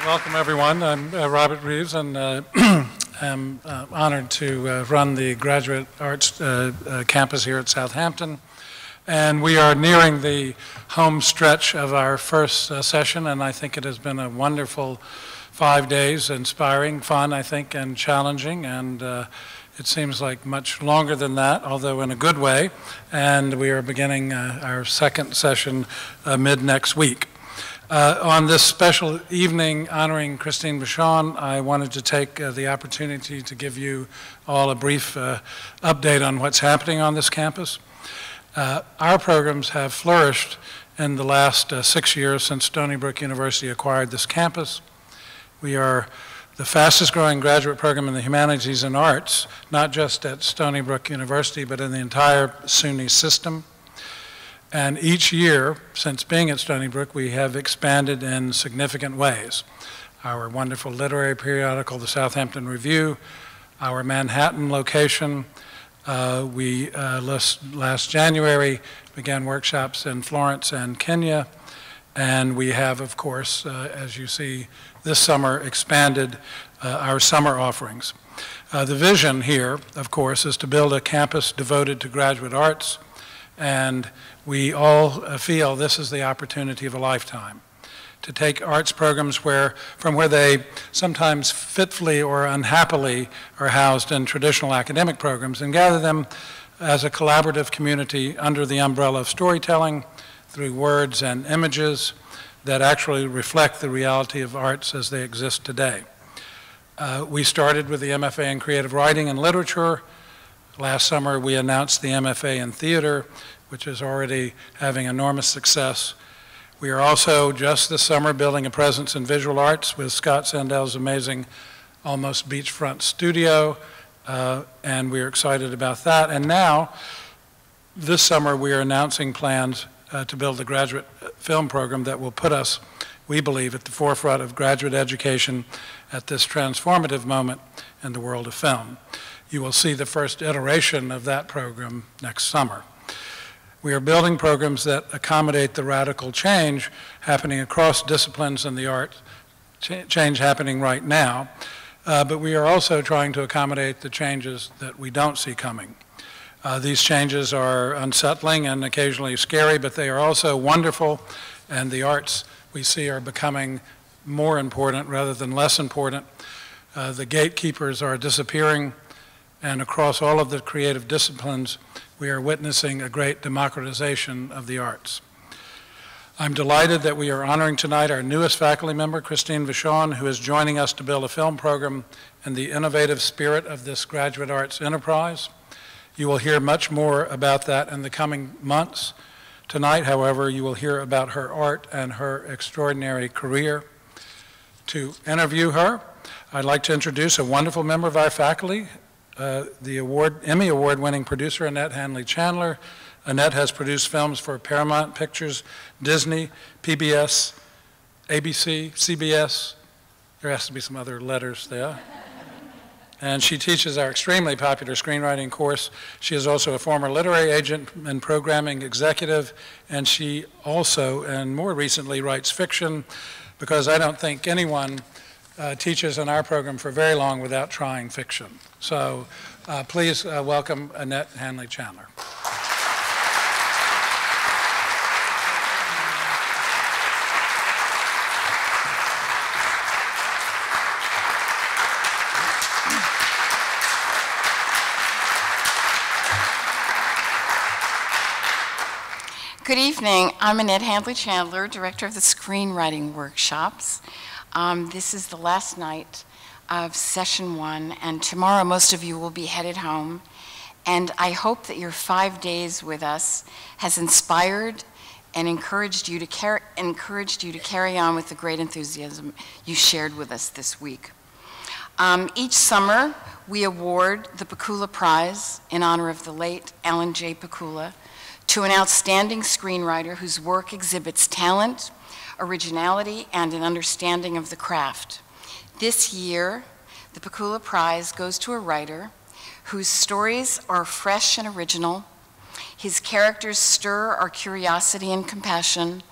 Welcome, everyone. I'm Robert Reeves, and I'm honored to run the Graduate Arts campus here at Southampton. And we are nearing the home stretch of our first session, and I think it has been a wonderful 5 days, inspiring, fun, I think, and challenging. And it seems like much longer than that, although in a good way. And we are beginning our second session mid-next week. On this special evening honoring Christine Vachon, I wanted to take the opportunity to give you all a brief update on what's happening on this campus. Our programs have flourished in the last 6 years since Stony Brook University acquired this campus. We are the fastest growing graduate program in the humanities and arts, not just at Stony Brook University, but in the entire SUNY system. And each year, since being at Stony Brook, we have expanded in significant ways. Our wonderful literary periodical, the Southampton Review, our Manhattan location. Last January began workshops in Florence and Kenya. And we have, of course, as you see, this summer expanded our summer offerings. The vision here, of course, is to build a campus devoted to graduate arts, and we all feel this is the opportunity of a lifetime, to take arts programs from where they sometimes fitfully or unhappily are housed in traditional academic programs and gather them as a collaborative community under the umbrella of storytelling through words and images that actually reflect the reality of arts as they exist today. We started with the MFA in Creative Writing and Literature. Last summer, we announced the MFA in Theater, which is already having enormous success. We are also, just this summer, building a presence in visual arts with Scott Sandel's amazing Almost Beachfront Studio, and we're excited about that. And now, this summer, we are announcing plans to build a graduate film program that will put us, we believe, at the forefront of graduate education at this transformative moment in the world of film. You will see the first iteration of that program next summer. We are building programs that accommodate the radical change happening across disciplines in the arts, change happening right now, but we are also trying to accommodate the changes that we don't see coming. These changes are unsettling and occasionally scary, but they are also wonderful, and the arts we see are becoming more important rather than less important. The gatekeepers are disappearing, and across all of the creative disciplines, we are witnessing a great democratization of the arts. I'm delighted that we are honoring tonight our newest faculty member, Christine Vachon, who is joining us to build a film program in the innovative spirit of this graduate arts enterprise. You will hear much more about that in the coming months. Tonight, however, you will hear about her art and her extraordinary career. To interview her, I'd like to introduce a wonderful member of our faculty, the Emmy Award-winning producer, Annette Handley-Chandler. Annette has produced films for Paramount Pictures, Disney, PBS, ABC, CBS. There has to be some other letters there. And she teaches our extremely popular screenwriting course. She is also a former literary agent and programming executive, and she also, and more recently, writes fiction, because I don't think anyone teaches in our program for very long without trying fiction. So please welcome Annette Handley-Chandler. Good evening. I'm Annette Handley-Chandler, director of the screenwriting workshops. This is the last night of session 1, and tomorrow most of you will be headed home. And I hope that your 5 days with us has inspired and encouraged you to carry on with the great enthusiasm you shared with us this week. Each summer, we award the Pakula Prize in honor of the late Alan J. Pakula to an outstanding screenwriter whose work exhibits talent, originality, and an understanding of the craft. This year, the Pakula Prize goes to a writer whose stories are fresh and original, his characters stir our curiosity and compassion,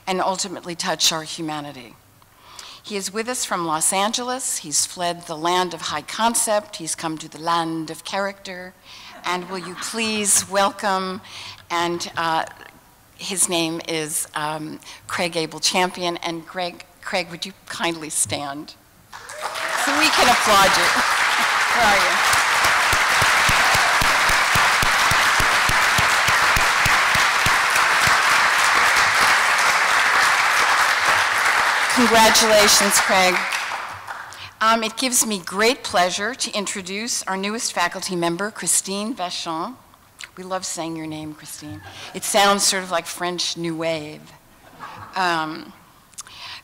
and ultimately touch our humanity. He is with us from Los Angeles. He's fled the land of high concept. He's come to the land of character. And will you please welcome, and his name is Craig Abell-Champion. And Craig, would you kindly stand so we can applaud you? Where are you? Congratulations, Craig. It gives me great pleasure to introduce our newest faculty member, Christine Vachon. We love saying your name, Christine. It sounds sort of like French New Wave.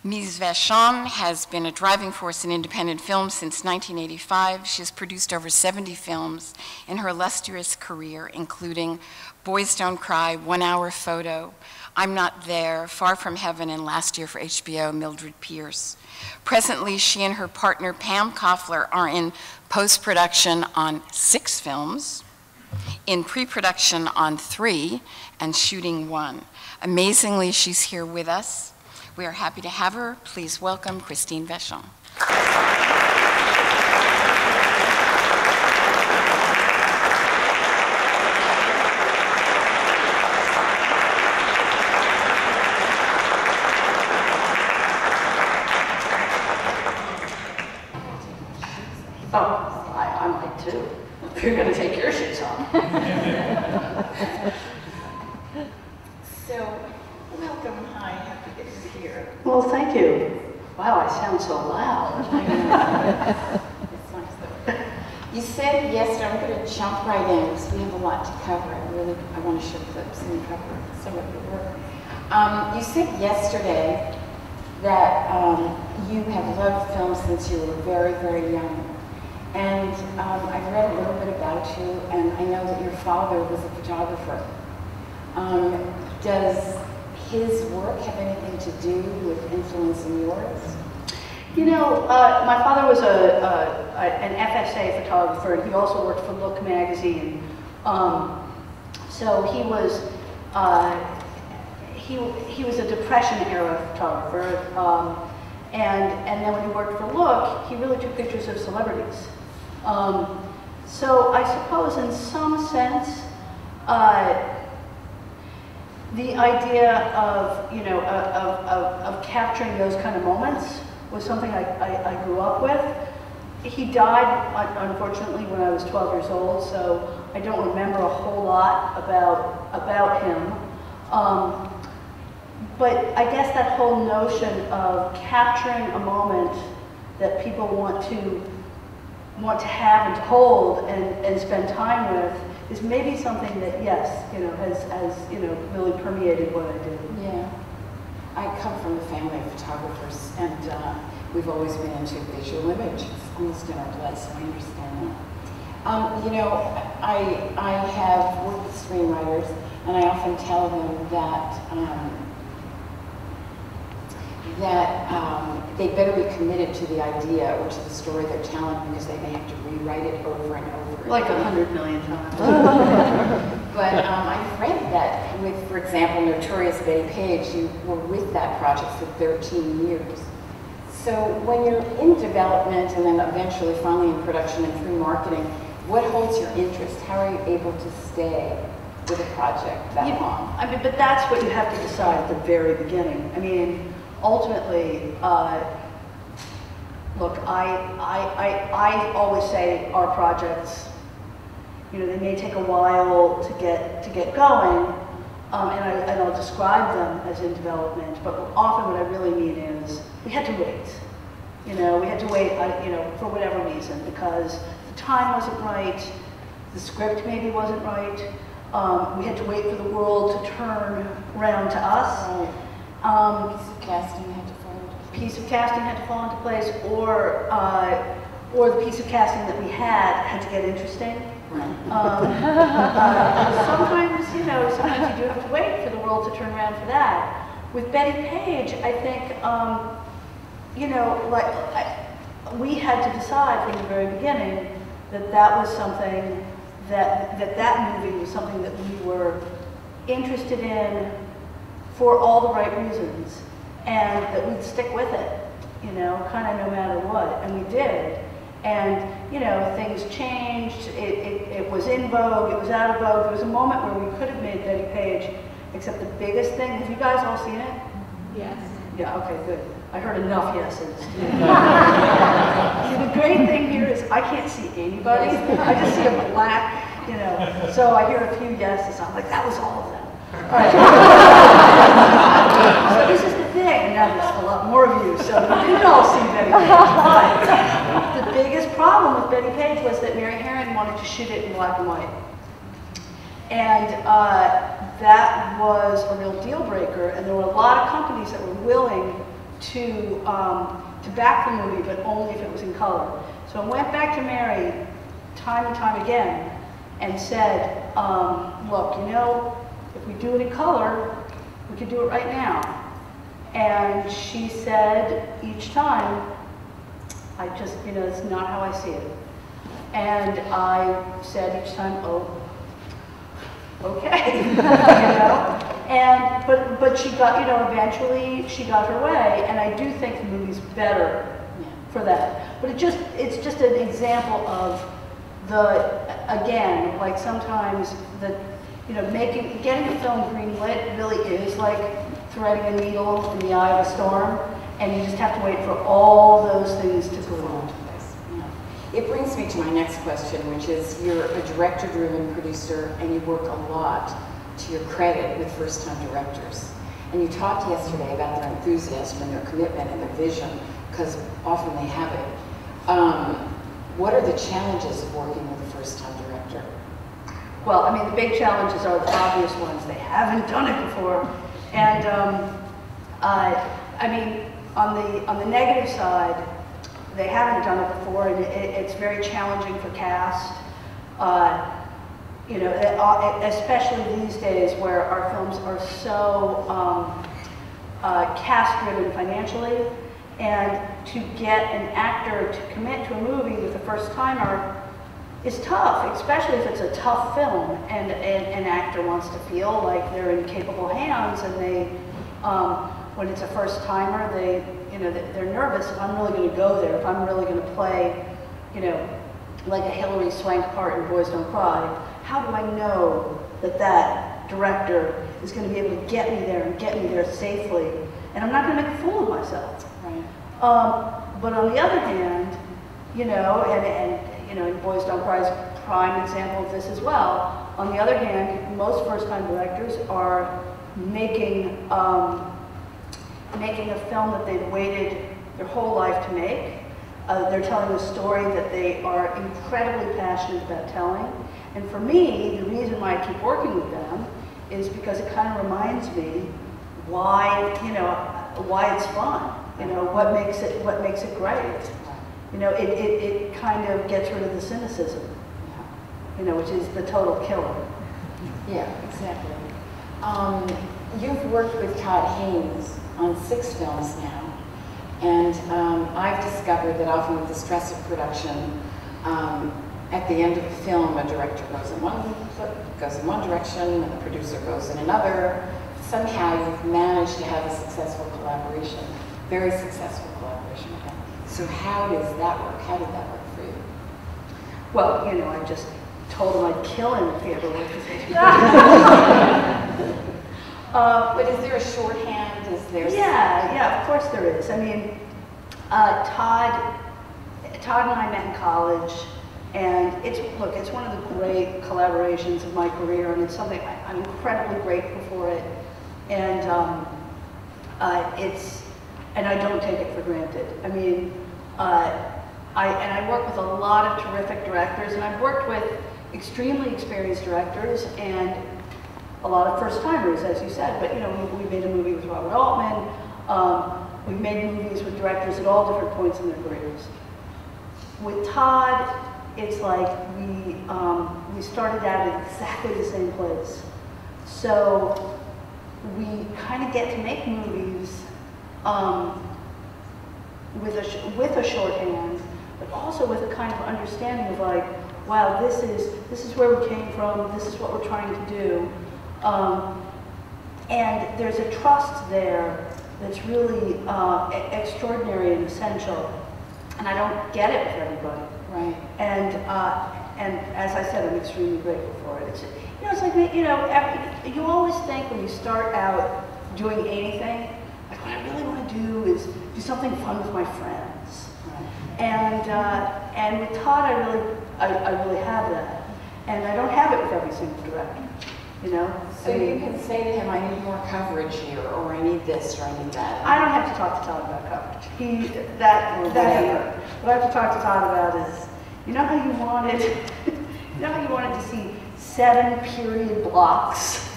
Ms. Vachon has been a driving force in independent film since 1985. She has produced over 70 films in her illustrious career, including Boys Don't Cry, 1 Hour Photo, I'm Not There, Far From Heaven, and last year for HBO, Mildred Pierce. Presently, she and her partner, Pam Koffler, are in post-production on 6 films, in pre-production on 3, and shooting 1. Amazingly, she's here with us. We are happy to have her. Please welcome Christine Vachon. I might too. You're going to take your shoes off. So, welcome. Hi, happy that you're here. Well, thank you. Wow, I sound so loud. It's nice though. You said yesterday, I'm going to jump right in because we have a lot to cover. I want to show clips and cover some of your work. You said yesterday that you have loved film since you were very, very young. And I've read a little bit about you, and I know that your father was a photographer. Does his work have anything to do with influencing yours? You know, my father was an FSA photographer, and he also worked for Look magazine. So he was a Depression-era photographer, and then when he worked for Look, he really took pictures of celebrities. So I suppose in some sense, the idea of, you know, of capturing those kind of moments was something I grew up with. He died, unfortunately, when I was 12 years old, so I don't remember a whole lot about him. But I guess that whole notion of capturing a moment that people want to have and to hold and spend time with is maybe something that, yes, you know, has you know, really permeated what I do. Yeah. I come from a family of photographers, and we've always been into visual image. It's almost in our blood, so I understand that. You know, I have worked with screenwriters, and I often tell them that they better be committed to the idea or to the story they're telling, because they may have to rewrite it over and over. Like 100 million times. But I've read that with, for example, Notorious Betty Page, you were with that project for 13 years. So when you're in development and then eventually finally in production and through marketing, what holds your interest? How are you able to stay with a project that long? I mean, but that's what you have to decide at the very beginning. I mean, ultimately, look, I always say our projects, you know, they may take a while to get going, and I'll describe them as in development, but often what I really mean is we had to wait. You know, we had to wait, you know, for whatever reason, because the time wasn't right, the script maybe wasn't right, we had to wait for the world to turn around to us. Piece of casting had to fall into place, or the piece of casting that we had to get interesting. Sometimes, you know, sometimes you do have to wait for the world to turn around for that. With Betty Page, I think, you know, like we had to decide from the very beginning that that was something that movie was something that we were interested in for all the right reasons, and that we'd stick with it. you know, kind of no matter what, and we did. And, you know, things changed, it was in vogue, it was out of vogue. There was a moment where we could have made Betty Page, except the biggest thing, have you guys all seen it? Yes. Yeah, okay, good. I heard enough yeses. See, the great thing here is I can't see anybody. I just see a black, you know, so I hear a few yeses. I'm like, that was all of them. All right. So this is the thing, and now there's a lot more of you, so you didn't all see Betty Page. But the biggest problem with Betty Page was that Mary Herron wanted to shoot it in black and white. And that was a real deal breaker, and there were a lot of companies that were willing to back the movie, but only if it was in color. So I went back to Mary time and time again and said, look, you know, if we do it in color, we could do it right now. And she said each time, I just, you know, it's not how I see it. And I said each time, oh, okay, you know? And, but she got, you know, eventually she got her way, and I do think the movie's better for that. But it's just an example of again, like sometimes you know, getting a film greenlit really is like threading a needle in the eye of a storm, and you just have to wait for all those things to go on. It brings me to my next question, which is you're a director-driven producer and you work a lot to your credit with first-time directors. And you talked yesterday about their enthusiasm and their commitment and their vision, because often they have it. What are the challenges of working with a first-time director? Well, I mean, the big challenges are the obvious ones. They haven't done it before. And I mean, on the negative side, they haven't done it before, and it's very challenging for cast. You know, especially these days where our films are so cast-driven financially, and to get an actor to commit to a movie with a first-timer is tough, especially if it's a tough film and an actor wants to feel like they're in capable hands, and they, when it's a first-timer, you know, they're nervous if I'm really going to go there, if I'm really going to play, you know, like a Hilary Swank part in Boys Don't Cry. How do I know that that director is going to be able to get me there and get me there safely? And I'm not going to make a fool of myself. Right. But on the other hand, you know, and you know, in Boys Don't Cry is a prime example of this as well. On the other hand, most first-time directors are making a film that they've waited their whole life to make. They're telling a story that they are incredibly passionate about telling. And for me, the reason why I keep working with them is because it kind of reminds me why, you know, why it's fun. You know, what makes it great. You know, it kind of gets rid of the cynicism, you know, which is the total killer. Yeah, exactly. You've worked with Todd Haynes on 6 films now, and I've discovered that often with the stress of production, at the end of the film, a director goes in one direction, and the producer goes in another. Somehow you've managed to have a successful collaboration, very successful collaboration with them. So how does that work? How did that work for you? Well, you know, I just told him I'd kill him if he ever worked with me. But is there a shorthand? Is there? Yeah, of course there is. I mean, Todd and I met in college, and it's one of the great collaborations of my career, and it's something I'm incredibly grateful for it, and and I don't take it for granted. I mean, I work with a lot of terrific directors, and I've worked with extremely experienced directors and a lot of first-timers, as you said. But you know, we made a movie with Robert Altman. We've made movies with directors at all different points in their careers. With Todd, it's like we started out at exactly the same place. So we kind of get to make movies with a shorthand, but also with a kind of understanding of like, wow, this is where we came from, this is what we're trying to do. And there's a trust there that's really extraordinary and essential. And I don't get it with everybody. Right. And as I said, I'm extremely grateful for it. It's, you know, it's like, you know, you always think when you start out doing anything, like what I really want to do is do something fun with my friends. Right. And with Todd, I really have that. And I don't have it with every single director, you know? So you can say to him, I need more coverage here, or I need this, or I need that. I don't have to talk to Todd about coverage. Whatever. What I have to talk to Todd about is, you know how you wanted, you know how you wanted to see 7 period blocks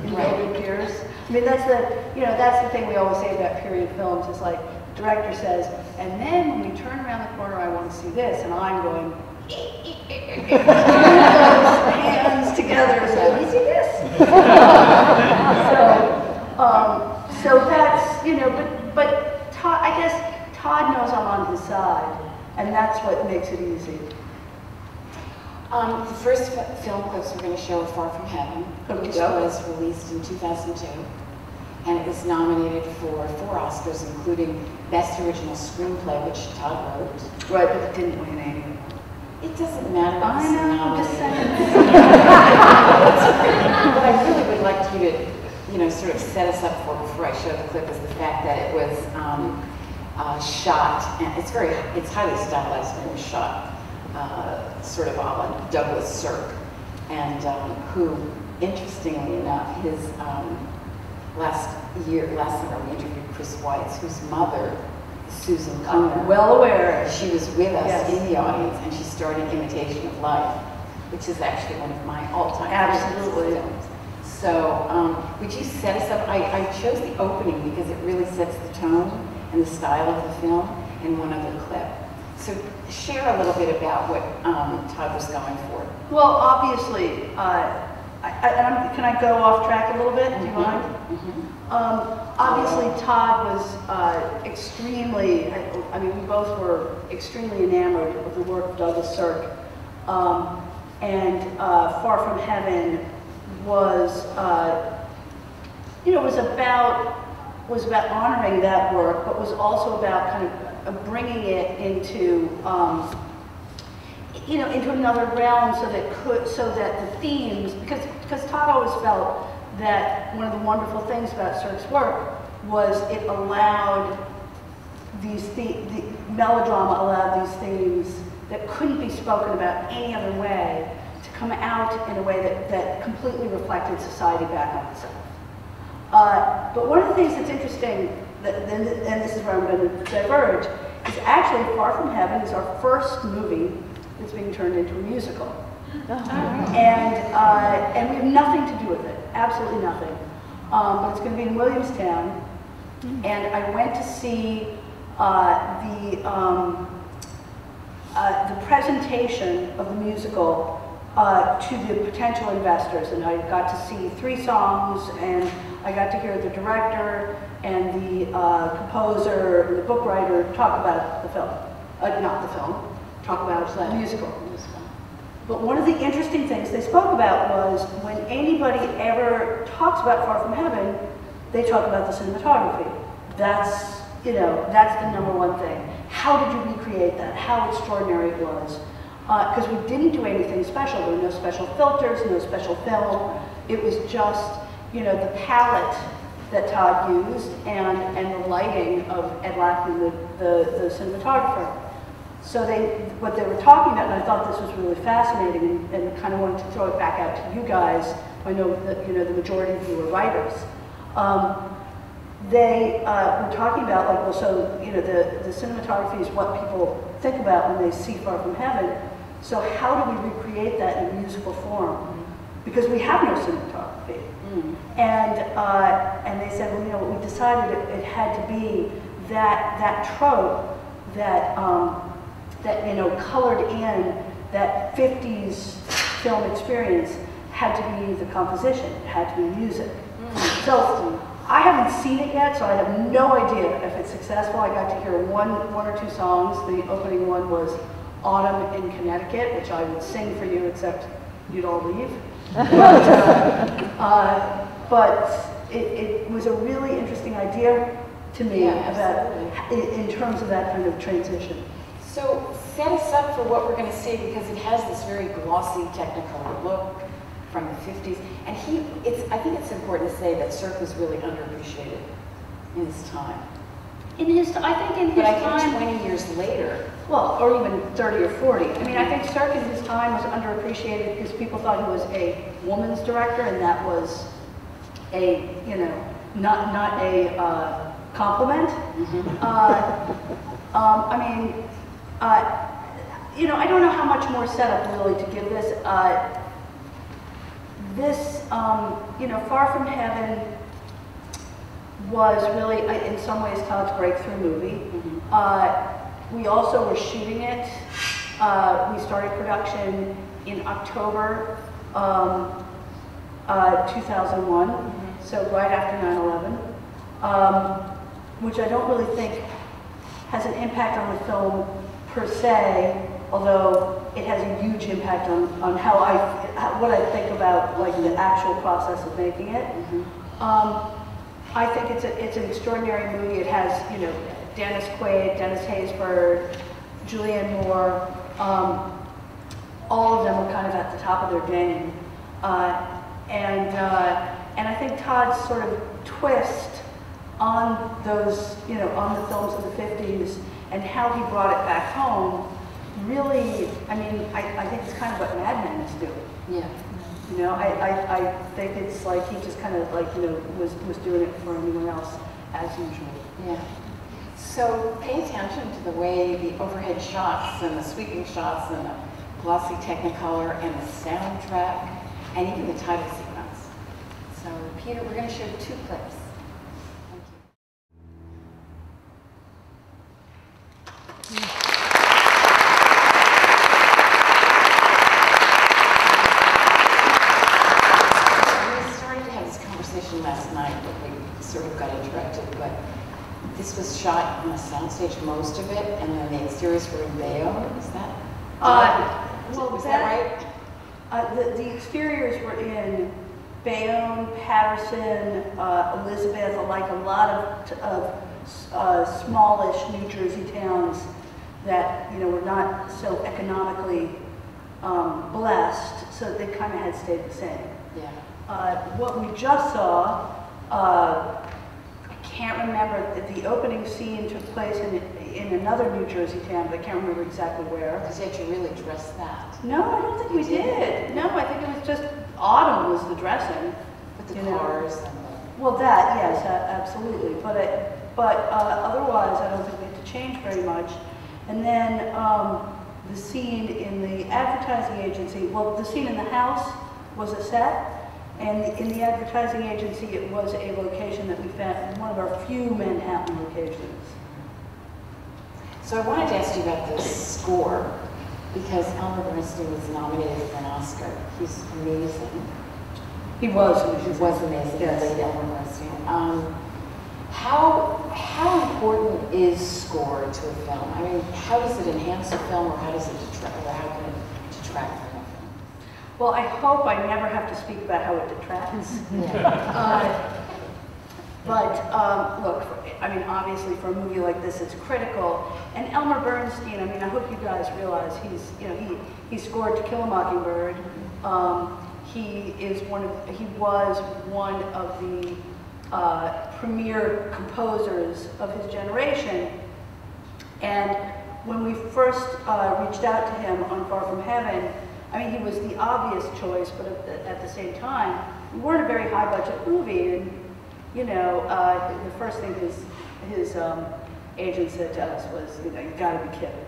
in Golden Piers? I mean, that's the thing we always say about period films. It's like, the director says, and then when we turn around the corner, I want to see this, and I'm going, hands together, so you see this? So that's, you know, but Todd, I guess Todd knows I'm on his side, and that's what makes it easy. The first film clips we're going to show are Far From Heaven, which was released in 2002, and it was nominated for 4 Oscars, including Best Original Screenplay, which Todd wrote. Right, but it didn't win any. It doesn't matter. I know, I'm just saying. What I really would like you to, you know, sort of set us up for before I show the clip is the fact that it was shot, and it's highly stylized, and it was shot sort of a la Douglas Sirk, and who, interestingly enough, his last summer we interviewed Chris Weitz, whose mother, Susan Connor, well aware. She was with us Yes. in the audience, and she starred in Imitation of Life, which is actually one of my all-time Absolutely. films. So, would you set us up? I chose the opening because it really sets the tone and the style of the film in one other clip. So, share a little bit about what Todd was going for. Well, obviously, can I go off track a little bit? Do you mind? Mm-hmm. Obviously, Todd was extremely, I mean, we both were extremely enamored of the work of Douglas Sirk. And Far From Heaven was, you know, was about honoring that work, but was also about kind of bringing it into, you know, into another realm, so that the themes, because Todd always felt that one of the wonderful things about Sirk's work was it allowed the melodrama allowed these themes that couldn't be spoken about any other way to come out in a way that completely reflected society back on itself. But one of the things that's interesting, and this is where I'm going to diverge, is actually Far From Heaven is our first movie that's being turned into a musical. And we have nothing to do with it, absolutely nothing. But it's going to be in Williamstown, and I went to see the presentation of the musical to the potential investors, and I got to see 3 songs, and I got to hear the director and the composer and the book writer talk about the film, not the film, talk about the musical. But one of the interesting things they spoke about was when anybody ever talks about Far From Heaven, they talk about the cinematography. That's, you know, that's the #1 thing. How did you recreate that? How extraordinary it was. Because we didn't do anything special. There were no special filters, no special film. It was just, you know, the palette that Todd used and the lighting of Ed Lackman, the cinematographer. So what they were talking about, and I thought this was really fascinating, and kind of wanted to throw it back out to you guys. I know that, you know, the majority of you are writers. They were talking about, like, well, so, you know, the cinematography is what people think about when they see Far From Heaven. So how do we recreate that in a musical form? Because we have no cinematography. And they said, well, you know, what we decided it had to be that trope that, you know, colored in that 50s film experience had to be the composition, it had to be music. So I haven't seen it yet, so I have no idea if it's successful. I got to hear one or 2 songs. The opening one was Autumn in Connecticut, which I would sing for you, except you'd all leave. But it was a really interesting idea. to me Yeah, about in terms of that kind of transition. So set us up for what we're going to see, because it has this very glossy Technicolor look from the 50s. And I think it's important to say that Cirque was really underappreciated in his time. I think in his But I time, think 20 years later, well, or even 30 or 40. I mean, I think Cirque in his time was underappreciated because people thought he was a woman's director, and that was a, you know, not a compliment. I mean, you know, I don't know how much more setup really to give this. You know, Far From Heaven was really, in some ways, Todd's breakthrough movie. We also were shooting it. We started production in October 2001, so right after 9/11, which I don't really think has an impact on the film per se, although it has a huge impact on what I think about like the actual process of making it. I think it's an extraordinary movie. It has, you know, Dennis Quaid, Dennis Haysbert, Julianne Moore. All of them are kind of at the top of their game, and I think Todd's sort of twist on those, you know, on the films of the 50s and how he brought it back home. Really, I mean, I think it's kind of what Mad Men is doing. yeah. You know, I think it's like he just kind of like, you know, was doing it for anyone else as usual. Yeah. So pay attention to the way the overhead shots and the sweeping shots and the glossy Technicolor and the soundtrack and even the title sequence. So Peter, we're going to show 2 clips. Thank you. Last night, but we sort of got interrupted, but this was shot on a soundstage, most of it, and then the exteriors were in Bayonne. Is that? Was that right? The exteriors were in Bayonne, Patterson, Elizabeth, like a lot of smallish New Jersey towns that, you know, were not so economically blessed, so they kind of had stayed the same. Yeah. What we just saw, I can't remember, the opening scene took place in another New Jersey town, but I can't remember exactly where. Because you had to really dress that. No, I don't think we did. No, I think it was just autumn was the dressing. With the cars and the... Well, that, yes, absolutely. But otherwise, I don't think we had to change very much. And then the scene in the advertising agency, well, the scene in the house was a set. And in the advertising agency, it was a location that we found, one of our few Manhattan locations. So I wanted to ask you about the score, because Elmer Bernstein was nominated for an Oscar. He's amazing. He was amazing, yes. Late Elmer Bernstein. How important is score to a film? I mean, how does it enhance a film, or how does it detract, or how can it detract from a film? Well, I hope I never have to speak about how it detracts. Look, I mean, obviously for a movie like this, it's critical. And Elmer Bernstein, I mean, I hope you guys realize he scored To Kill a Mockingbird. He was one of the premier composers of his generation. And when we first reached out to him on Far From Heaven, I mean, he was the obvious choice, but at the same time, we weren't a very high-budget movie, and, you know, the first thing his agent said to us was, you know, you gotta be kidding.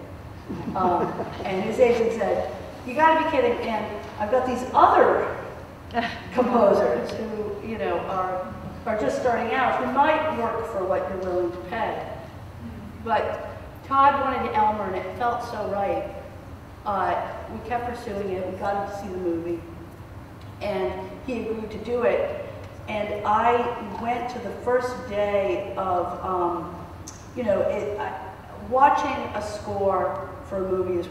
And his agent said, you gotta be kidding, and I've got these other composers who, you know, are just starting out, who might work for what you're willing to pay. But Todd wanted Elmer, and it felt so right. We kept pursuing it. We got him to see the movie, and he agreed to do it. And I went to the first day of, you know, watching a score for a movie is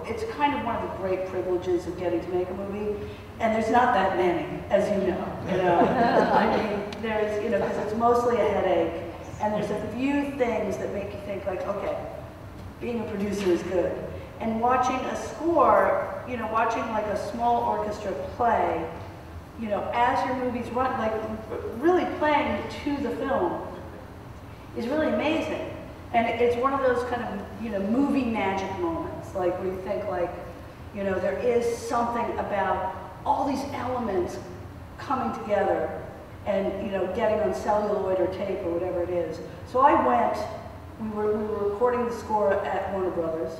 it's kind of one of the great privileges of getting to make a movie. And there's not that many, as you know. I mean, there's, you know, because it's mostly a headache, And there's a few things that make you think like, okay, being a producer is good. And watching a score, you know, watching like a small orchestra play, you know, as your movie's run, like really playing to the film is really amazing. And it's one of those kind of, you know, movie magic moments, like where you think like, you know, there is something about all these elements coming together and, you know, getting on celluloid or tape or whatever it is. So I went, we were recording the score at Warner Brothers,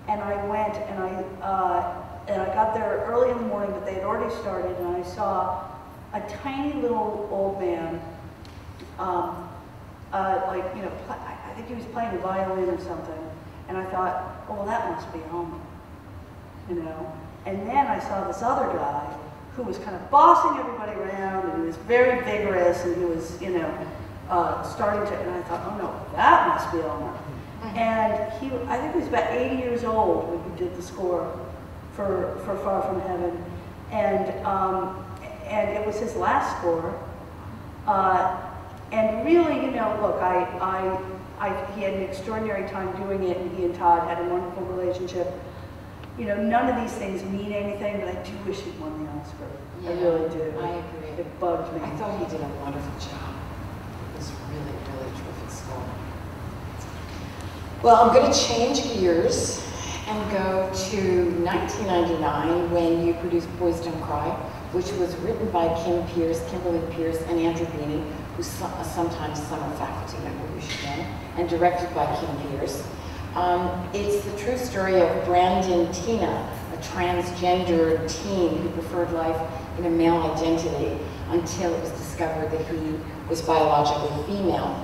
and I went and I got there early in the morning, but they had already started, and I saw a tiny little old man, like, you know, I think he was playing the violin or something, and I thought, oh, well, that must be Homer, you know? And then I saw this other guy who was kind of bossing everybody around, and he was very vigorous, and he was, you know, starting to, and I thought, oh no, that must be Homer. And I think he was about 80 years old when he did the score for Far From Heaven, and it was his last score. And really, you know, look, he had an extraordinary time doing it, and he and Todd had a wonderful relationship. You know, none of these things mean anything, but I do wish he'd won the Oscar. Yeah, I really do. I agree. It bugged me. I thought he did a wonderful job. It was really, really terrific score. Well, I'm going to change gears and go to 1999 when you produced Boys Don't Cry, which was written by Kimberly Pierce, and Andrew Beanie, who's sometimes summer faculty member, you should know, and directed by Kim Pierce. It's the true story of Brandon Tina, a transgender teen who preferred life in a male identity until it was discovered that he was biologically female.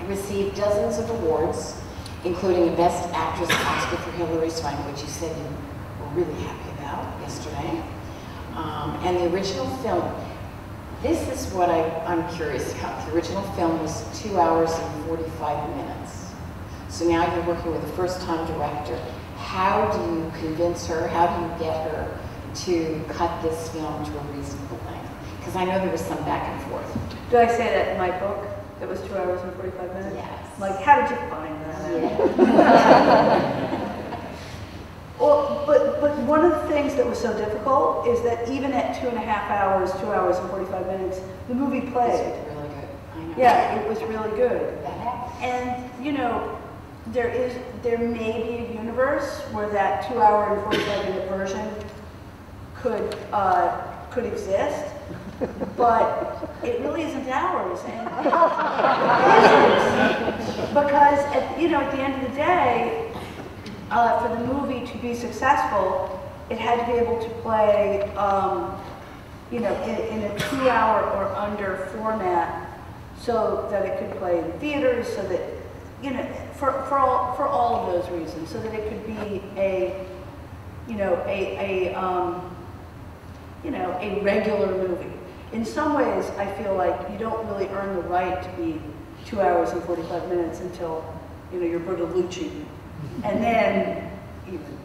He received dozens of awards, including a Best Actress Oscar for Hilary Swank, which you said you were really happy about yesterday. And the original film, this is what I'm curious about. The original film was 2 hours and 45 minutes. So now you're working with a first-time director. How do you convince her, how do you get her to cut this film to a reasonable length? Because I know there was some back and forth. Did I say that in my book? It was 2 hours and 45 minutes? Yes. Like, how did you find that? Yeah. Well, but one of the things that was so difficult is that even at 2.5 hours, 2 hours and 45 minutes, the movie played. It was really good. I know. Yeah, it was really good. That happened. And, you know, there may be a universe where that 2 hour and 45 minute version could exist, but it really isn't ours. And it isn't. Because at the end of the day, for the movie to be successful, it had to be able to play, you know, in a 2 hour or under format, so that it could play in theaters, so that, you know, for all of those reasons, so that it could be a regular movie. In some ways, I feel like you don't really earn the right to be 2 hours and 45 minutes until, you know, you're Bertolucci, and then even.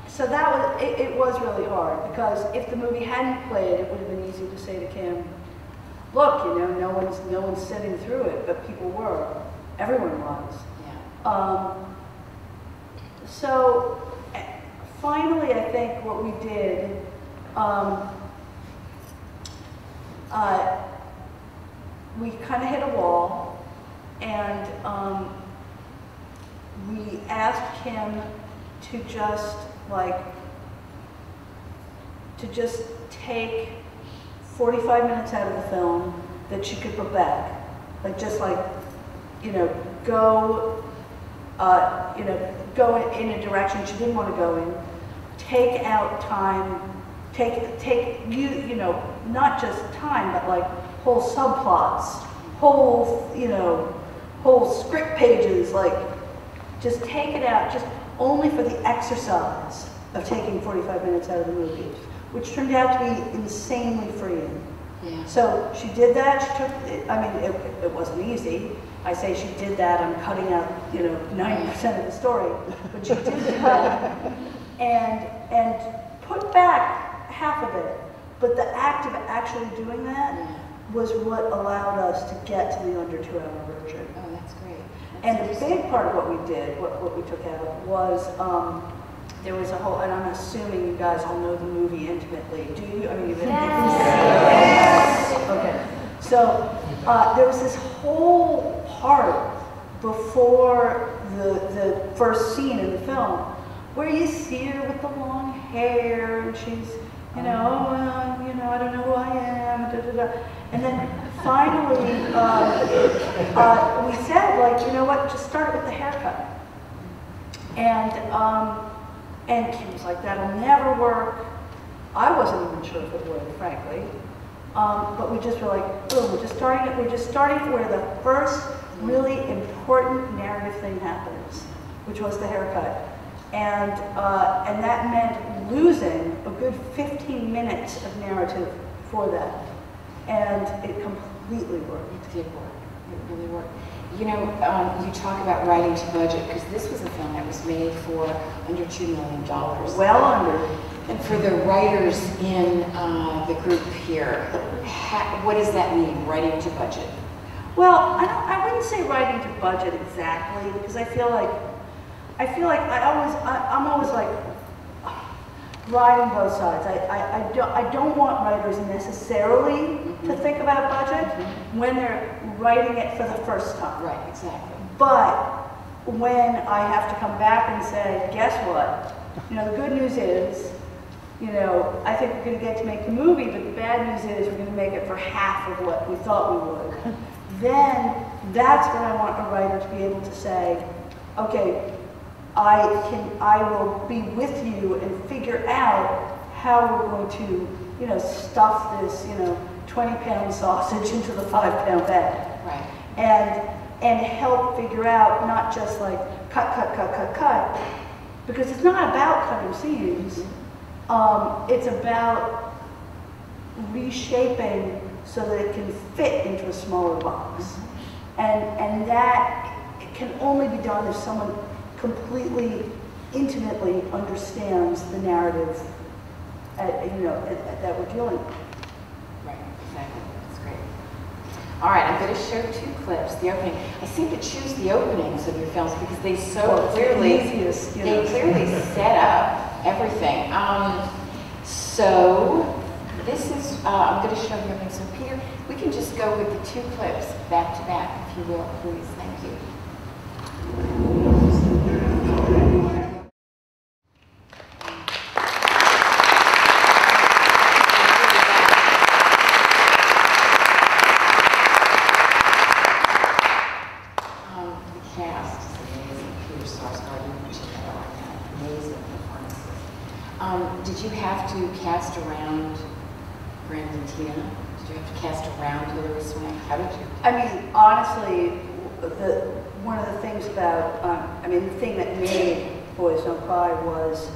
So that was it was really hard, because if the movie hadn't played, it would have been easy to say to Kim, look, you know, no one's sitting through it, but people were. Everyone was. Yeah. So finally, I think what we did, we kind of hit a wall, and we asked Kim to just take 45 minutes out of the film that she could put back. Go in a direction she didn't want to go in, take out time, not just time, but like whole subplots, whole script pages, like just take it out, just only for the exercise of taking 45 minutes out of the movie, which turned out to be insanely freeing. Yeah. So she did that. She took, it wasn't easy. I say she did that. I'm cutting out, 90% of the story, but she did do that, and put back half of it. But the act of actually doing that was what allowed us to get to the under 2-hour version. Oh, that's great. And the big part of what we did, what we took out, was there was a whole, and I'm assuming you guys all know the movie intimately. Do you? I mean, you've been yes. Okay. So there was this whole part before the first scene in the film where you see her with the long hair and she's, you know, I don't know who I am, da, da, da. And then finally, we said, like, you know what, just start with the haircut. And Kim was like, that'll never work. I wasn't even sure if it would, frankly. But we just were like, oh, we're just starting it where the first really important narrative thing happens, which was the haircut. And that meant losing a good 15 minutes of narrative for that. And it completely worked. It did work. It really worked. You know, you talk about writing to budget, because this was a film that was made for under $2 million. Well under. And for the writers in the group here, what does that mean, writing to budget? Well, I wouldn't say writing to budget exactly, because I feel like I'm always like riding both sides. I don't want writers necessarily to think about budget when they're writing it for the first time. Right, exactly. But when I have to come back and say, guess what? You know, the good news is, you know, I think we're going to get to make the movie, but the bad news is we're going to make it for half of what we thought we would. Then that's when I want a writer to be able to say, okay, I will be with you and figure out how we're going to, you know, stuff this, you know, 20-pound sausage into the 5-pound bag. Right. And help figure out not just like cut, because it's not about cutting scenes. It's about reshaping so that it can fit into a smaller box. And that can only be done if someone completely, intimately understands the narrative that we're dealing with. Right, exactly. That's great. All right, I'm going to show 2 clips. The opening. I seem to choose the openings of your films because they clearly set up everything. So this is, I'm going to show you everything. So Peter, we can just go with the 2 clips back to back, if you will, please. Thank you. Did you have to cast around Brandon Tina? Did you have to cast around Hilary Swank? How did you? I mean, honestly, one of the things about, the thing that made Boys Don't Cry was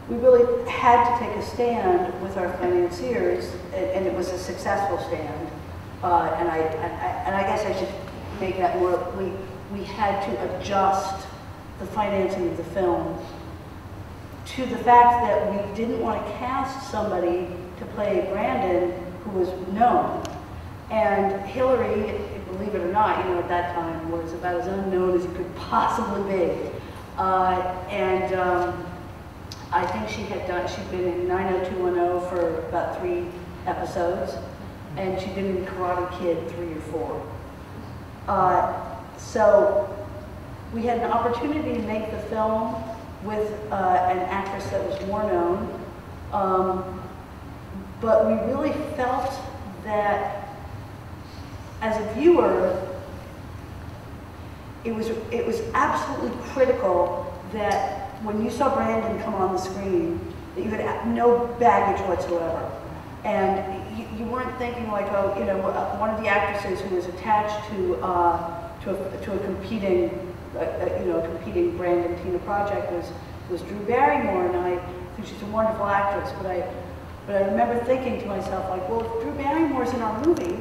we really had to take a stand with our financiers, and it was a successful stand. And I guess I should make that more. We had to adjust the financing of the film to the fact that we didn't want to cast somebody to play Brandon who was known. And Hilary, believe it or not, you know, at that time was about as unknown as you could possibly be. I think she'd been in 90210 for about 3 episodes, and she'd been in Karate Kid 3 or 4. So we had an opportunity to make the film with an actress that was more known, but we really felt that as a viewer, it was absolutely critical that when you saw Brandon come on the screen, that you had no baggage whatsoever. And you weren't thinking like, oh, you know, one of the actresses who was attached to a competing, competing Brandon Tina project was Drew Barrymore, and I think she's a wonderful actress. But I remember thinking to myself, like, well, if Drew Barrymore's in our movie,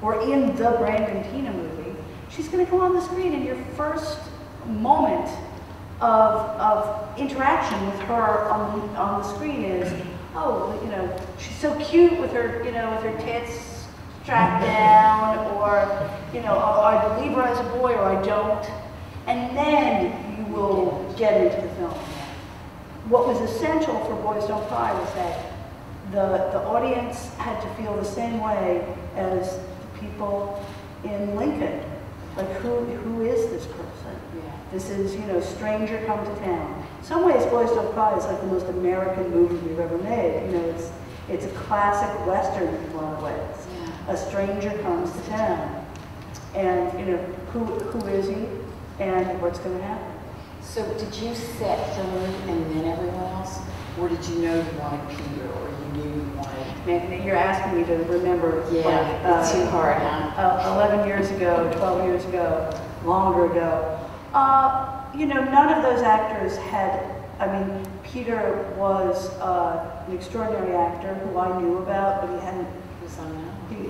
or in the Brandon Tina movie, she's going to come on the screen, and your first moment of interaction with her on the screen is, oh, you know, she's so cute with her, you know, with her tits strapped down, or, you know, oh, I believe her as a boy or I don't. And then you will get into the film. What was essential for Boys Don't Cry was that the audience had to feel the same way as the people in Lincoln. Like, who is this person? Yeah. This is, you know, stranger come to town. In some ways, Boys Don't Cry is like the most American movie we've ever made. You know, it's a classic Western in a lot of ways. Yeah. A stranger comes to town. And, you know, who is he? And what's going to happen? So did you set Hillary and then everyone else? Or did you know you wanted Peter, or you knew you wanted... Man, you're asking me to remember. Yeah, it's too hard, huh? 11 years ago, 12 years ago, longer ago. You know, none of those actors had, I mean, Peter was an extraordinary actor who I knew about, but he hadn't,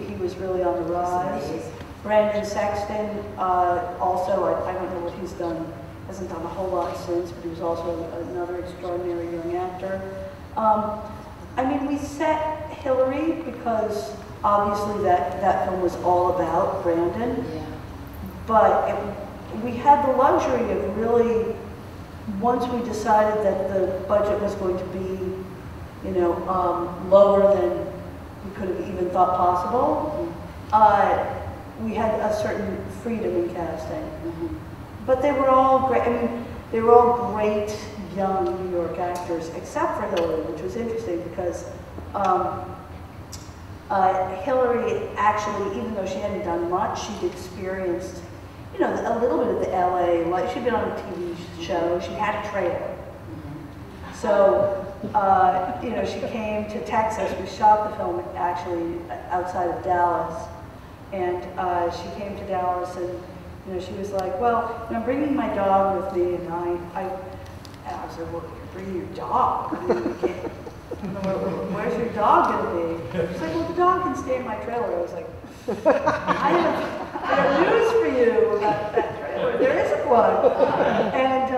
he was really on the rise. Brandon Sexton, also, I don't know what he's done, hasn't done a whole lot since, but he was also another extraordinary young actor. I mean, we set Hillary because obviously that film was all about Brandon, Yeah. but we had the luxury of really, once we decided that the budget was going to be, you know, lower than we could have even thought possible, we had a certain freedom in casting. Mm-hmm. But they were all great. I mean, they were all great young New York actors, except for Hillary, which was interesting because Hillary actually, even though she hadn't done much, she'd experienced, you know, a little bit of the LA, like she'd been on a TV show, she had a trailer. So, you know, she came to Texas. We shot the film actually outside of Dallas. And she came to Dallas and, you know, she was like, well, you know, I'm bringing my dog with me. And I was like, well, you're bringing your dog? Where's your dog going to be? She's like, well, the dog can stay in my trailer. I was like, I have news for you about that trailer. There isn't one. And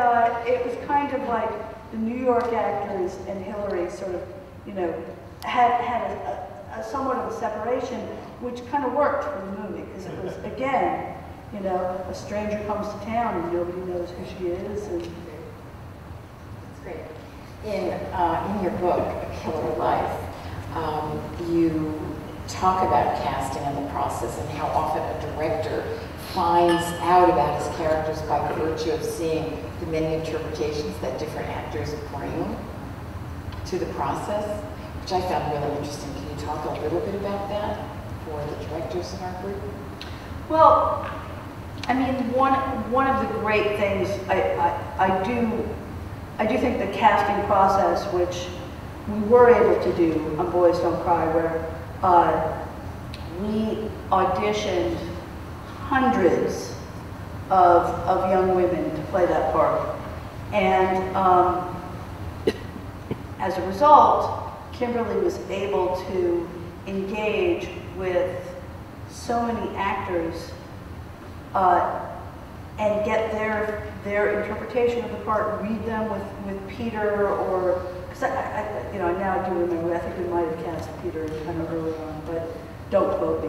it was kind of like the New York actors and Hillary sort of, you know, had a somewhat of a separation, which kind of worked for the movie, because it was, again, you know, a stranger comes to town and nobody knows who she is. And that's great. In your book, A Killer Life, you talk about casting and the process and how often a director finds out about his characters by virtue of seeing the many interpretations that different actors bring to the process, which I found really interesting. Can you talk a little bit about that for the directors in our group? Well, I mean, one of the great things I do think the casting process, which we were able to do on Boys Don't Cry, where we auditioned hundreds of young women to play that part, and as a result, Kimberly was able to engage with so many actors and get their interpretation of the part, read them with Peter, or, because you know, now I do remember, I think we might have cast Peter kind of early on, but don't quote me,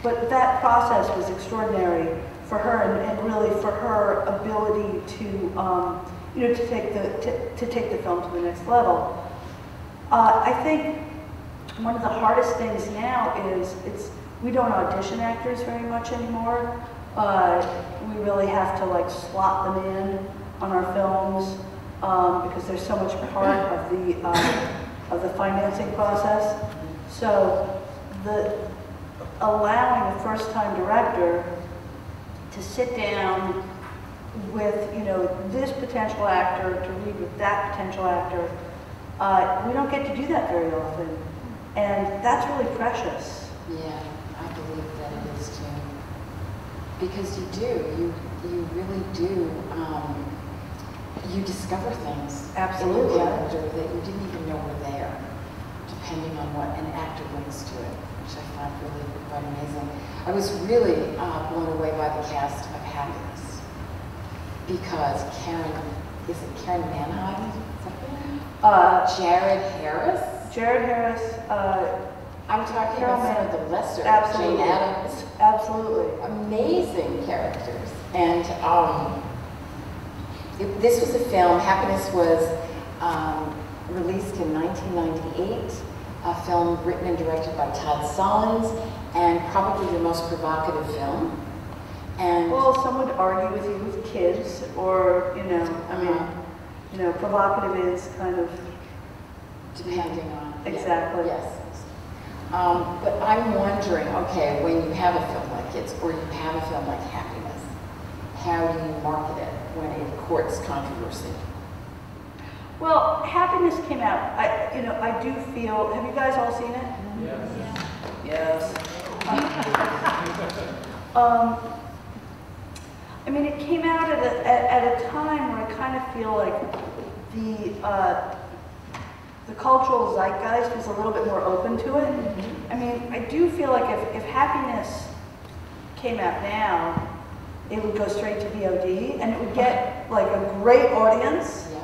but that process was extraordinary for her, and really for her ability to, you know, to take the film to the next level. I think one of the hardest things now is we don't audition actors very much anymore. We really have to like slot them in on our films because there's so much part of the financing process. So allowing a first-time director to sit down with, you know, this potential actor, to read with that potential actor, we don't get to do that very often, and that's really precious. Yeah, I believe that it is too. Because you really do, you discover things Absolutely. in the character that you didn't even know were there, to depending on what an actor brings to it, which I find really quite amazing. I was really blown away by the cast of Happiness, because is it Karen Manheim? Jared Harris? Jared Harris. I'm talking Carol about some Mann. of the lesser, Absolutely. Jane Addams. Absolutely. Amazing characters. And this was a film, Happiness was released in 1998, a film written and directed by Todd Haynes, and probably the most provocative film. And Well, some would argue with you with kids, or, I mean, provocative is kind of, depending on Exactly. Yes. But I'm wondering, okay, when you have a film like it, or you have a film like Happiness, how do you market it when it courts controversy? well, Happiness came out, I do feel, have you guys all seen it? Yes. I mean, it came out at a time where I kind of feel like the cultural zeitgeist was a little bit more open to it. Mm-hmm. I mean, I do feel like if Happiness came out now, it would go straight to VOD, and it would get like a great audience, Yeah.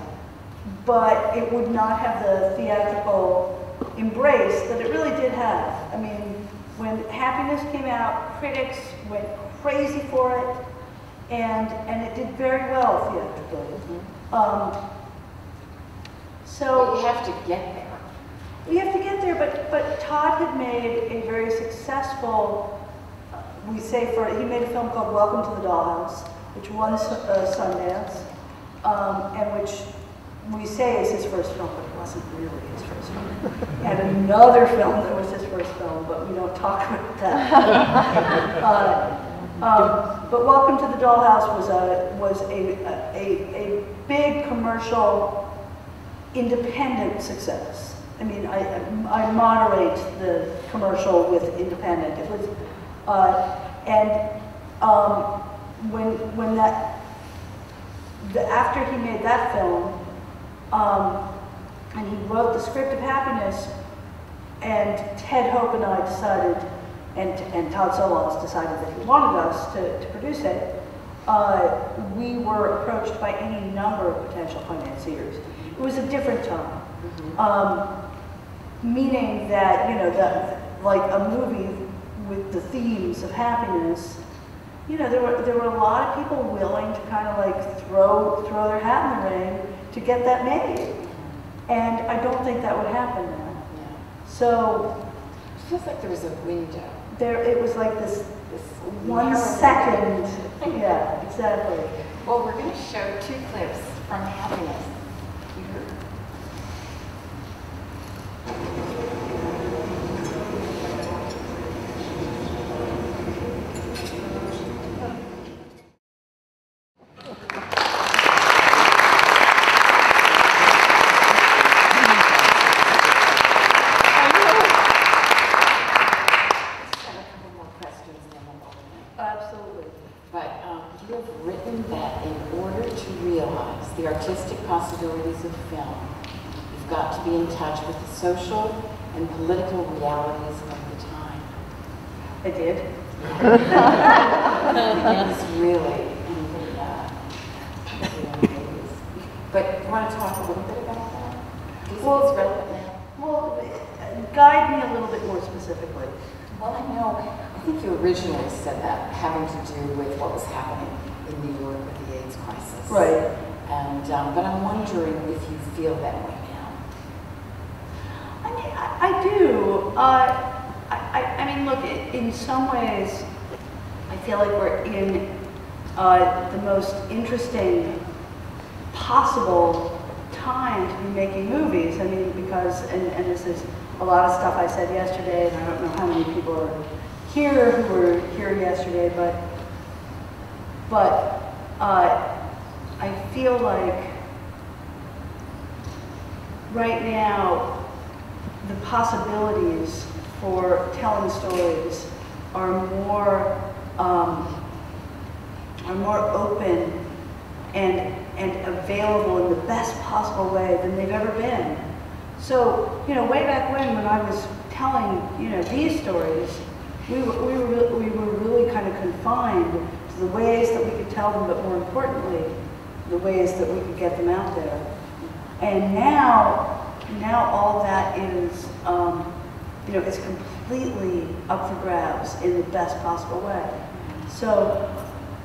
but it would not have the theatrical embrace that it really did have. I mean, when Happiness came out, critics went crazy for it, and it did very well theatrically. But So you have to get there. we have to get there, but Todd had made a very successful, he made a film called Welcome to the Dollhouse, which won Sundance, and which we say is his first film, but it wasn't really his first film. He had another film that was his first film, but we don't talk about that. But Welcome to the Dollhouse was a big commercial, independent success. I mean, I moderate the commercial with independent. It was, after he made that film, and he wrote the script of Happiness, and Ted Hope and I decided, and Todd Solondz decided that he wanted us to produce it, we were approached by any number of potential financiers. It was a different time, meaning that, like a movie with the themes of happiness, there were a lot of people willing to kind of like throw their hat in the ring to get that made. And I don't think that would happen now. Yeah. So It feels like there was a window. it was like this narrow 1 second. Yeah, exactly. Well, we're going to show 2 clips from Happiness. You heard. Absolutely. But you have written that in order to realize the artistic possibilities of film, you've got to be in touch with the social and political realities of the time. I did. It's really But you want to talk a little bit about that? Do you think it's relevant now? Well, guide me a little bit more specifically. Well, I think you originally said that having to do with what was happening in New York with the AIDS crisis. Right. And, but I'm wondering if you feel that way now. I mean, I do. I mean, look, in some ways, I feel like we're in the most interesting possible time to be making movies. I mean, because, and this is a lot of stuff I said yesterday, and I don't know how many people are here who were here yesterday, but I feel like right now the possibilities for telling stories are more open and available in the best possible way than they've ever been. So, you know, way back when I was telling, you know, these stories, we were really kind of confined to the ways that we could tell them, but more importantly, the ways that we could get them out there. And now all that is, you know, it's completely up for grabs in the best possible way. So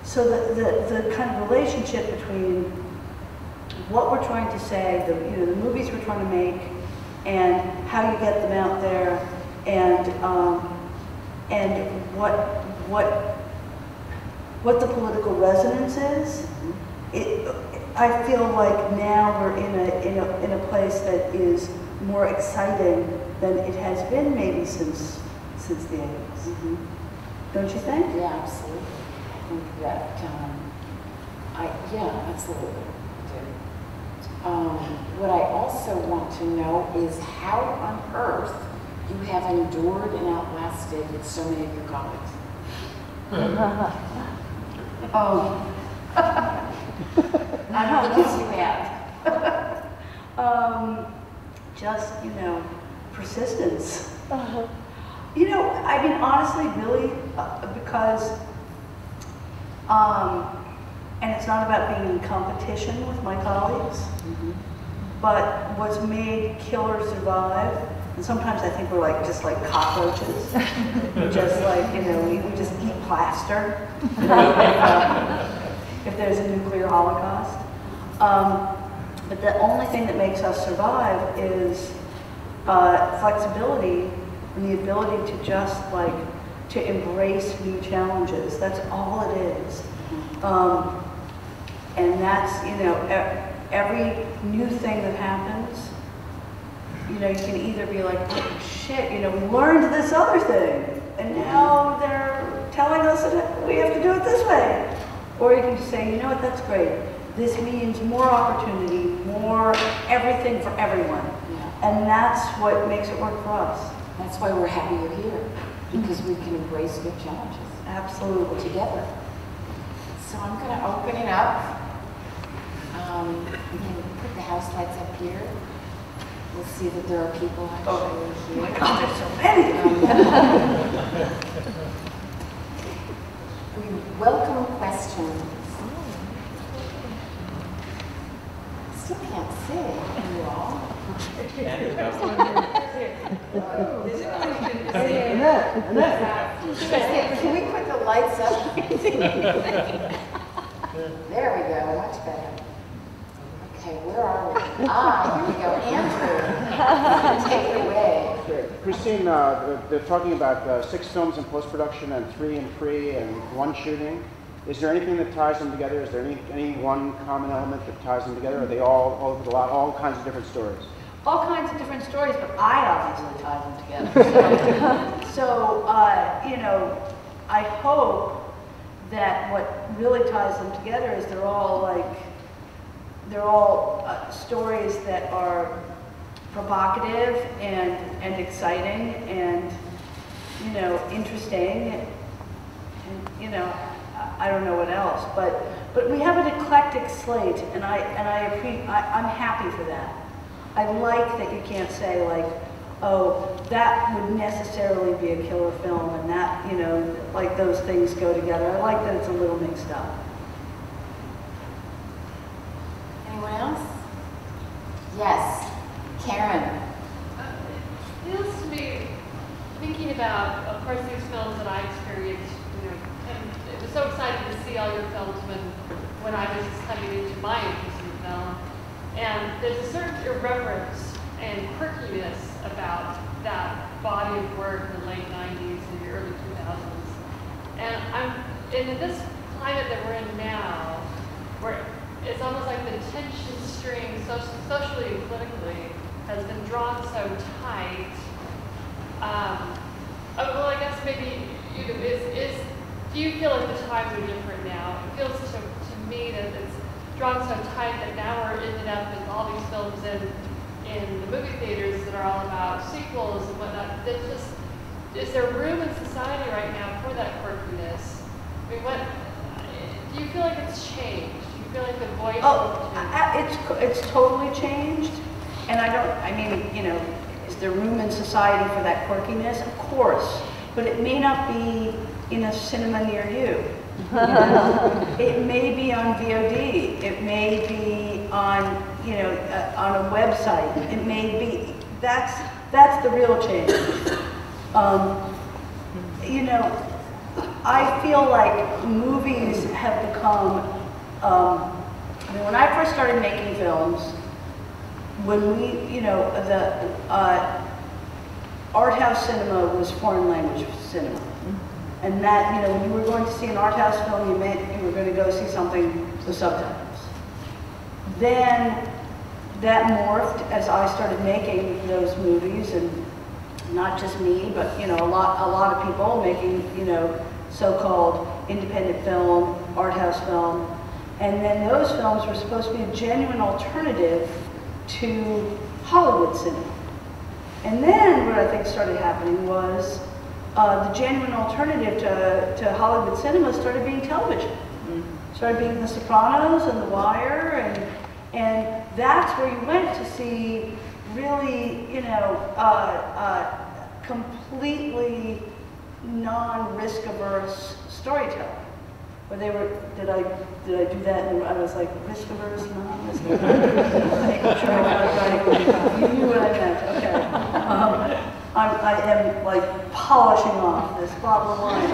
the kind of relationship between what we're trying to say, you know, the movies we're trying to make, and how you get them out there, and what the political resonance is. I feel like now we're in a place that is more exciting than it has been maybe since the 80s. Mm-hmm. Don't you think? Yeah, absolutely. I think that, yeah, absolutely. What I also want to know is how on earth you have endured and outlasted so many of your colleagues. I don't know if you have. Just, you know, persistence. You know, I mean, honestly, really, because, and it's not about being in competition with my colleagues, but what's made Killer survive, and sometimes I think we're like, just like cockroaches, just like, you know, we just eat plaster, if there's a nuclear holocaust. But the only thing that makes us survive is flexibility and the ability to just like, to embrace new challenges. That's all it is. And that's, you know, every new thing that happens, you know, you can either be like, oh shit, you know, we learned this other thing, and now they're telling us that we have to do it this way. Or you can just say, you know what, that's great. This means more opportunity, more everything for everyone. Yeah. And that's what makes it work for us. That's why we're happy you're here, because we can embrace new challenges. Absolutely. Together. So I'm going to open it up. We can put the house lights up here. We'll see that there are people actually here. Oh my God, there's so many! We welcome questions. Still can't see you all. Can we put the lights up? There we go, much better. Okay, where are we? Here we go. Andrew, take it away. Sure. Christine, they're talking about 6 films in post-production and 3 in pre and 1 shooting. Is there anything that ties them together? Is there any one common element that ties them together? Are they all over the lot, all kinds of different stories? All kinds of different stories, but I obviously tie them together. So, you know, I hope that what really ties them together is they're all stories that are provocative and exciting and, you know, interesting and, you know, I don't know what else, but we have an eclectic slate, and I'm happy for that. I like that you can't say like, oh, that would necessarily be a Killer film, and that, you know, like those things go together. I like that it's a little mixed up. Anyone else? Yes, Karen. It feels to me, thinking about, of course, these films that I experienced, you know, and it was so exciting to see all your films when I was coming into my interest in film. And there's a certain irreverence and quirkiness about that body of work in the late 90s and the early 2000s. And in this climate that we're in now, where it's almost like the tension string, socially and politically, has been drawn so tight. Well, I guess maybe, you know, do you feel like the times are different now? It feels to me that it's drawn so tight that now we're ended up with all these films in the movie theaters that are all about sequels and whatnot. Is there room in society right now for that quirkiness? I mean, do you feel like it's changed? Do you feel like the voice? Oh, it's totally changed. And I mean, you know, is there room in society for that quirkiness? Of course, but it may not be in a cinema near you. You know? It may be on VOD. It may be on, you know, on a website. It may be, that's the real change. You know, I feel like movies have become, I mean, when I first started making films, when we, you know, the art house cinema was foreign language cinema. And that, you know, when you were going to see an art house film, you meant you were going to go see something with subtitles. Then that morphed as I started making those movies, and not just me, but, you know, a lot of people making, you know, so-called independent film, art house film. And then those films were supposed to be a genuine alternative to Hollywood cinema. And then what I think started happening was the genuine alternative to Hollywood cinema started being television. Started being The Sopranos and The Wire, and that's where you went to see really, you know, completely non-risk averse storytelling. Where they were, did I do that? And I was like, risk averse, non-risk averse. Making sure I got it right. You knew what I meant, okay. I am like polishing off this bottle of wine.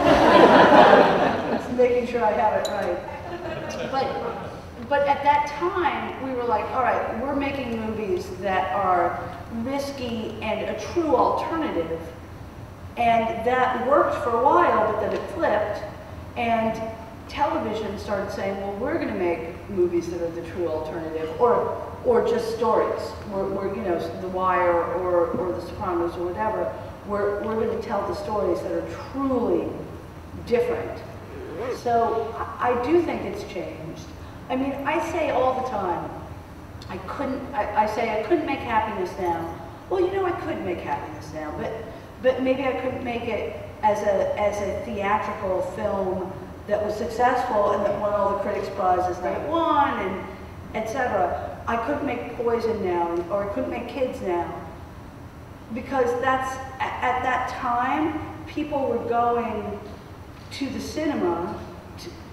Just making sure I have it right. But at that time, we were like, all right, we're making movies that are risky and a true alternative. And that worked for a while, but then it flipped. And television started saying, well, we're going to make movies that are the true alternative, or just stories. We're you know, The Wire or The Sopranos or whatever. We're going to tell the stories that are truly different. So I do think it's changed. I mean, I say all the time, I say I couldn't make Happiness now. Well, you know, I could make Happiness now, but maybe I couldn't make it as a theatrical film that was successful and that won all the critics' prizes that it won, and etc. I couldn't make Poison now, or I couldn't make Kids now, because that's, at that time, people were going to the cinema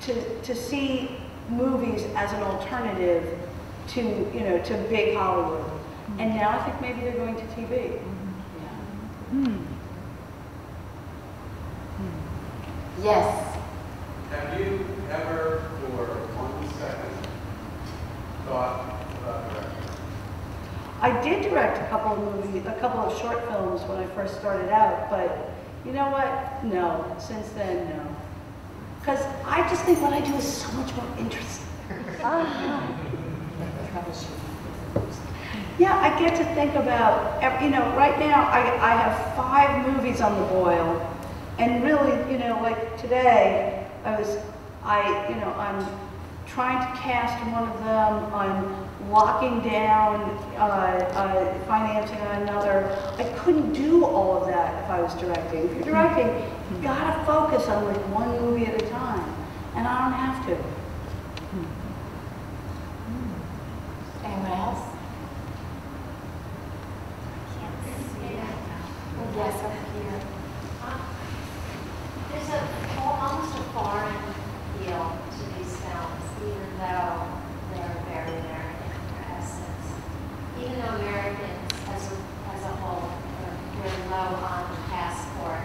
to see movies as an alternative to, you know, to big Hollywood. And now I think maybe they're going to TV. Yes. Have you ever, for 1 second, thought about directing? I did direct a couple of movies, a couple of short films when I first started out, but you know what? No. Since then, no. Because I just think what I do is so much more interesting. Yeah, I get to think about, you know, right now I have 5 movies on the boil, and really, you know, like today, I'm trying to cast one of them, I'm locking down financing on another. I couldn't do all of that if I was directing. If you're directing, you gotta focus on like one movie at a time, and I don't have to. Anyone else? Yes, up here. There's almost a foreign feel to these films, even though they're very American in their essence. Even though Americans as a whole are really low on the passport,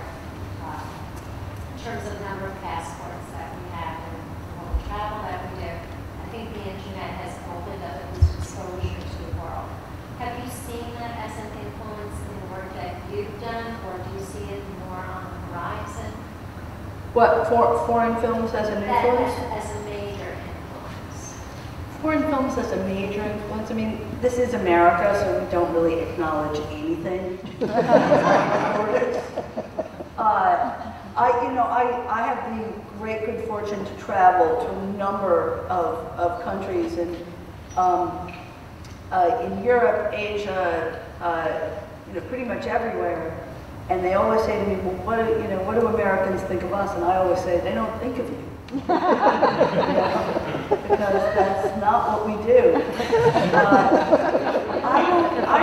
in terms of number of passports that we have and all the travel that we do, I think the internet has opened up at least exposure to the world. Have you seen that as an influence in the work that you've done, or do you see it more on the horizon? What, foreign films as an influence? As a major influence. Foreign films as a major influence? I mean, this is America, so we don't really acknowledge anything. I have the great good fortune to travel to a number of countries, and in Europe, Asia, pretty much everywhere. And they always say to me, well, what do Americans think of us? And I always say, they don't think of you. Because that's not what we do. I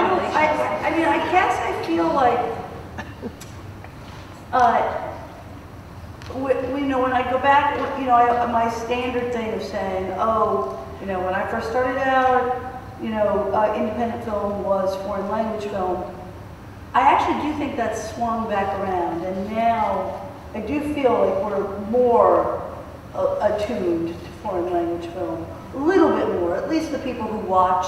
standard thing of saying, oh, you know, when I first started out, you know, independent film was foreign language film. I actually do think that's swung back around, and now I do feel like we're more attuned to foreign language film. A little bit more, at least the people who watch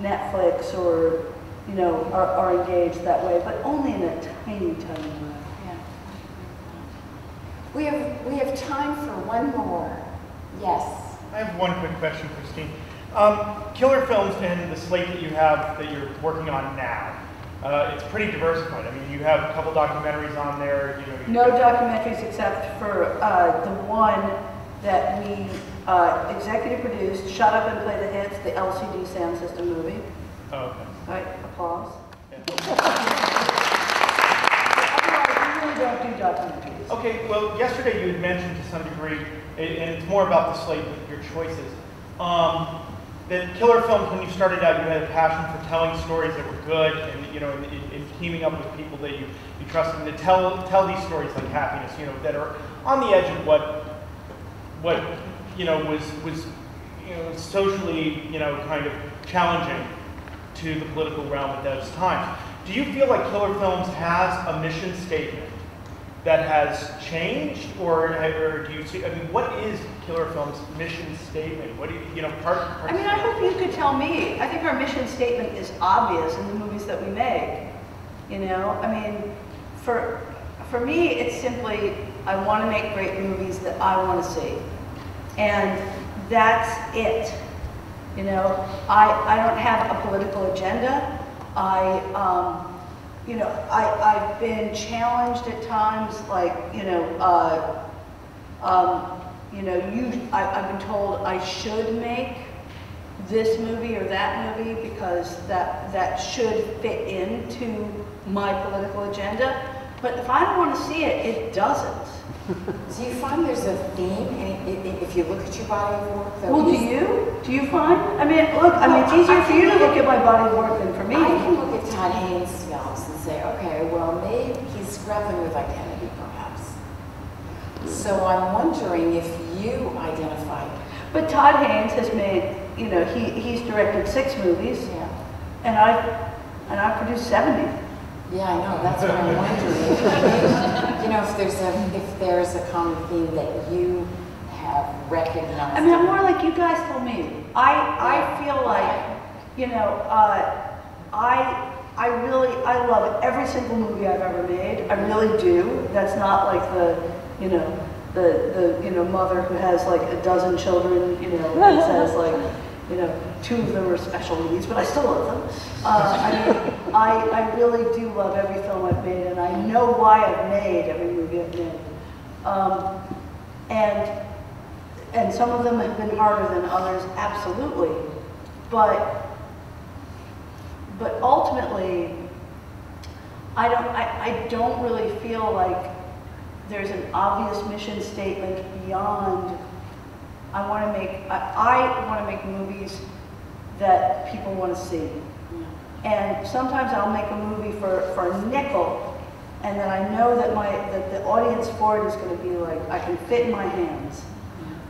Netflix or, you know, are engaged that way, but only in a tiny, tiny way. Yeah. We have time for one more. Yes. I have one quick question, Christine. Killer films and the slate that you have that you're working on now, it's pretty diversified. I mean, you have a couple documentaries on there. You know, no documentaries except for the one that we executive produced, Shut Up and Play the Hits, the LCD sound system movie. Oh, okay. All right, applause. Yeah. Otherwise, we really don't do documentaries. Okay, well, yesterday you had mentioned to some degree, and it's more about the slate with your choices, that killer films, when you started out, you had a passion for telling stories that were good, and you know, in teaming up with people that you trusted, and to tell these stories like Happiness, you know, that are on the edge of what you know was you know socially, you know, kind of challenging to the political realm at those times. Do you feel like Killer Films has a mission statement that has changed, or do you see? I mean, what is Killer Films' mission statement? What do you know? I mean, I hope you could tell me. I think our mission statement is obvious in the movies that we make. You know, I mean, for me, it's simply I want to make great movies that I want to see, and that's it. You know, I don't have a political agenda. You know, I've been challenged at times, like, you know, I've been told I should make this movie or that movie because that should fit into my political agenda. But if I don't want to see it, it doesn't. Do you find there's a theme if you look at your body of work? Well, do you? Do you find? I mean, look, I mean, it's easier for you to look at my body of work than for me. I can look at Todd Haynes' films and say, okay, well, maybe he's grappling with identity, perhaps. So I'm wondering if you identify. But Todd Haynes has made, you know, he's directed 6 movies, Yeah. and I've produced 70. Yeah, I know. That's what I'm wondering. You know, if there's a common theme that you have recognized. I mean, I'm more like you guys told me. I feel like, you know, I love every single movie I've ever made. I really do. That's not like the mother who has like a dozen children, you know, and says like, you know, 2 of them are special needs, but I still love them. I mean, I really do love every film I've made, and I know why I've made every movie I've made. And some of them have been harder than others, absolutely. But ultimately, I don't really feel like there's an obvious mission statement beyond I want to make movies that people want to see. And sometimes I'll make a movie for a nickel, and then I know that the audience for it is going to be like, I can fit in my hands.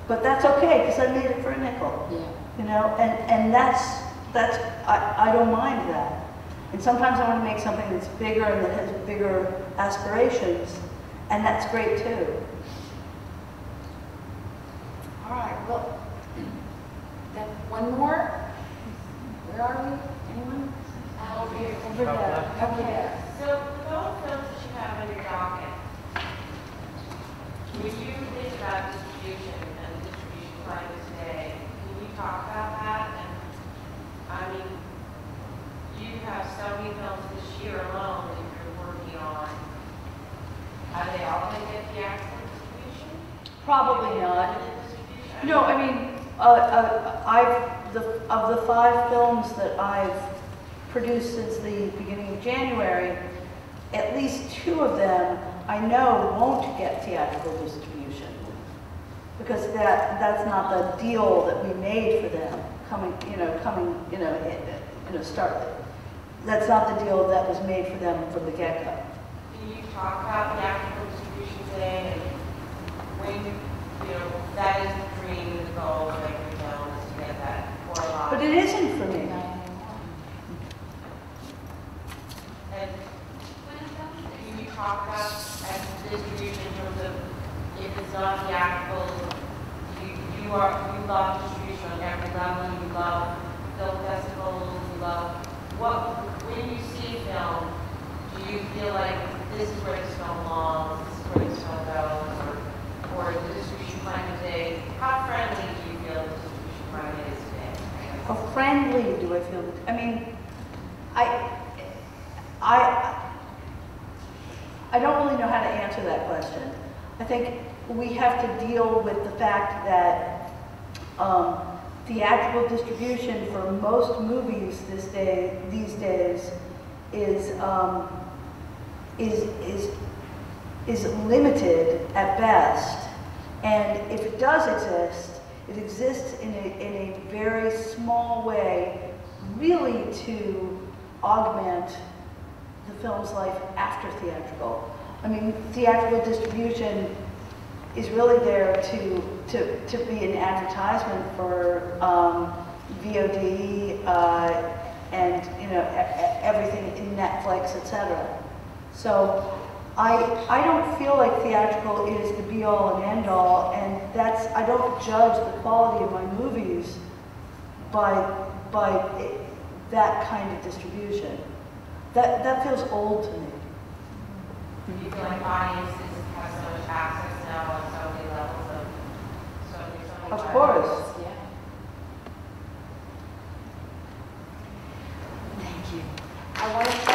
But that's okay, because I made it for a nickel. You know, and that's I don't mind that. And sometimes I want to make something that's bigger and that has bigger aspirations, and that's great too. All right, well, then one more. Where are we? Anyone? Over here. Over there. Okay. So, with all the films that you have on your docket, when you think about distribution and distribution plan today, can you talk about that? And, I mean, you have so many films this year alone that you're working on. Are they all going to get theatrical distribution? Probably not. No, I mean, of the 5 films that I've produced since the beginning of January, at least 2 of them I know won't get theatrical distribution, because that's not the deal that we made for them start. That's not the deal that was made for them from the get-go. Can you talk about theatrical distribution today and when that is dream, the goal of every film is to get that core lot. But it isn't for me. And you talk about as distribution in terms of if it's not theatrical, you love distribution on every level. You love film festivals. You love when you see film, do you feel like this is where this film belongs, this is where this film goes, or the distribution climate today? How friendly do you feel the distribution climate is today? How friendly do I feel? I mean, I don't really know how to answer that question. I think we have to deal with the fact that theatrical distribution for most movies these days is limited at best, and if it does exist, it exists in a very small way, really to augment the film's life after theatrical. I mean, theatrical distribution is really there to be an advertisement for VOD and everything in Netflix, etc. So I don't feel like theatrical is the be all and end all, and I don't judge the quality of my movies by that kind of distribution. That feels old to me. Do you feel like audiences have so much access now on so many levels of so many Of course. Yeah. Thank you. I want to